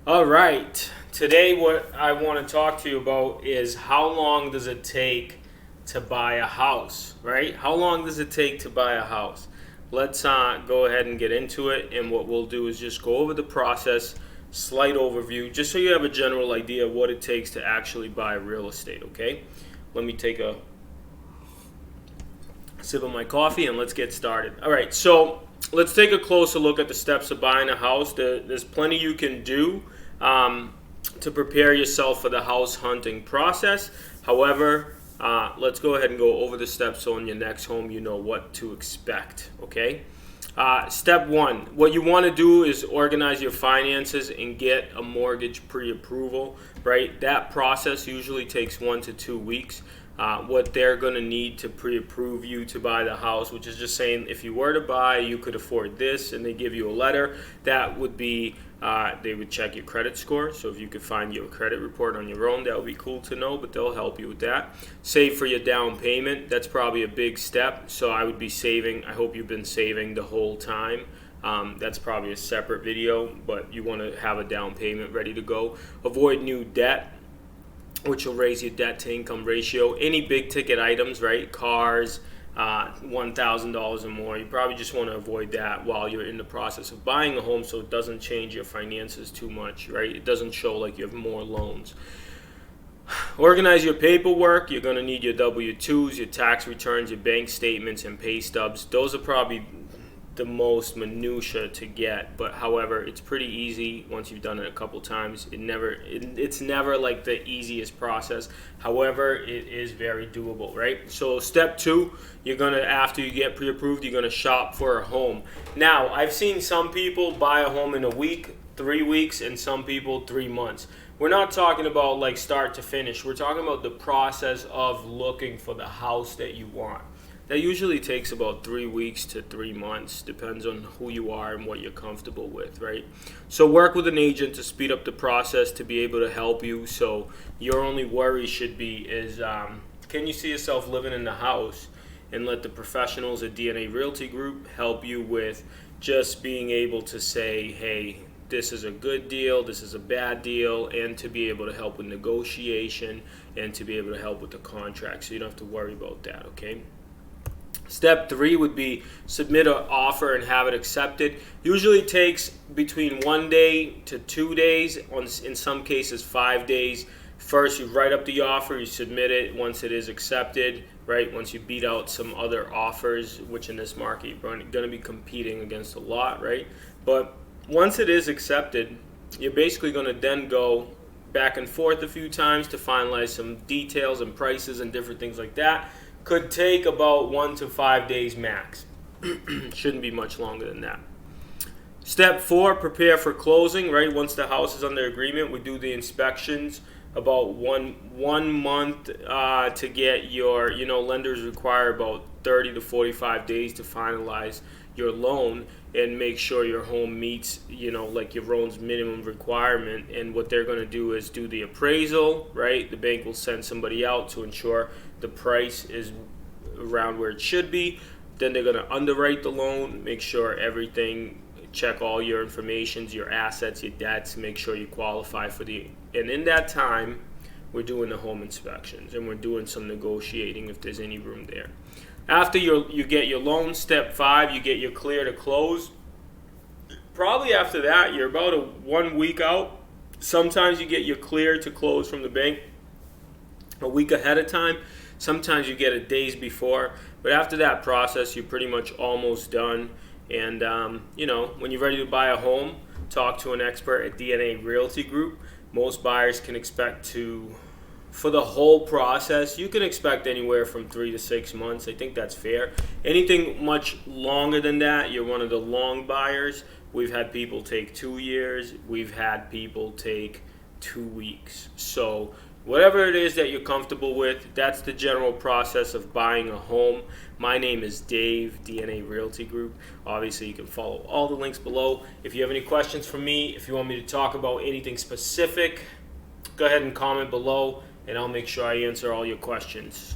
All right. Today, what I want to talk to you about is how long does it take to buy a house, right? How long does it take to buy a house? Let's go ahead and get into it. And what we'll do is just go over the process, slight overview, just so you have a general idea of what it takes to actually buy real estate, okay? Let me take a sip of my coffee and let's get started. All right, so let's take a closer look at the steps of buying a house. There's plenty you can do to prepare yourself for the house hunting process. However, let's go ahead and go over the steps so in your next home you know what to expect, okay? Step one, what you want to do is organize your finances and get a mortgage pre-approval, right? That process usually takes 1 to 2 weeks. What they're going to need to pre-approve you to buy the house, which is just saying if you were to buy, you could afford this, and they give you a letter, that would be, they would check your credit score. So if you could find your credit report on your own, that would be cool to know, but they'll help you with that. Save for your down payment. That's probably a big step. So I would be saving. I hope you've been saving the whole time. That's probably a separate video, but you want to have a down payment ready to go. Avoid new debt, which will raise your debt to income ratio. Any big ticket items, right? Cars, $1,000 or more. You probably just want to avoid that while you're in the process of buying a home, so it doesn't change your finances too much, right? It doesn't show like you have more loans. Organize your paperwork. You're going to need your W-2s, your tax returns, your bank statements, and pay stubs. Those are probably the most minutia to get, but however, it's pretty easy once you've done it a couple times. It's never like the easiest process. However, it is very doable, right? So step two, you're gonna, after you get pre-approved, you're gonna shop for a home. Now, I've seen some people buy a home in a week, 3 weeks, and some people 3 months. We're not talking about like start to finish. We're talking about the process of looking for the house that you want. That usually takes about 3 weeks to 3 months, depends on who you are and what you're comfortable with, right? So work with an agent to speed up the process to be able to help you. So your only worry should be is, can you see yourself living in the house? And let the professionals at DNA Realty Group help you with just being able to say, hey, this is a good deal, this is a bad deal, and to be able to help with negotiation and to be able to help with the contract. So you don't have to worry about that, okay? Step three would be submit an offer and have it accepted. Usually takes between 1 day to 2 days, in some cases 5 days. First, you write up the offer, you submit it. Once it is accepted, right, once you beat out some other offers, which in this market you're going to be competing against a lot, right? But once it is accepted, you're basically going to then go back and forth a few times to finalize some details and prices and different things like that. Could take about 1 to 5 days max. Shouldn't be much longer than that. Step four, prepare for closing, right? Once the house is under agreement, we do the inspections about one month to get your, lenders require about 30 to 45 days to finalize your loan and make sure your home meets, like your loan's minimum requirement. And what they're going to do is do the appraisal, right? The bank will send somebody out to ensure the price is around where it should be. Then they're going to underwrite the loan, make sure everything, check all your information, your assets, your debts, make sure you qualify for and in that time, we're doing the home inspections and we're doing some negotiating if there's any room there. After you get your loan, step five, you get your clear to close. Probably after that, you're about 1 week out. Sometimes you get your clear to close from the bank a week ahead of time. Sometimes you get it days before. But after that process, you're pretty much almost done. And, when you're ready to buy a home, talk to an expert at DNA Realty Group. Most buyers can expect for the whole process, you can expect anywhere from 3 to 6 months. I think that's fair. Anything much longer than that, you're one of the long buyers. We've had people take 2 years. We've had people take 2 weeks. So whatever it is that you're comfortable with, that's the general process of buying a home. My name is Dave, DNA Realty Group. Obviously, you can follow all the links below. If you have any questions for me, if you want me to talk about anything specific, go ahead and comment below, and I'll make sure I answer all your questions.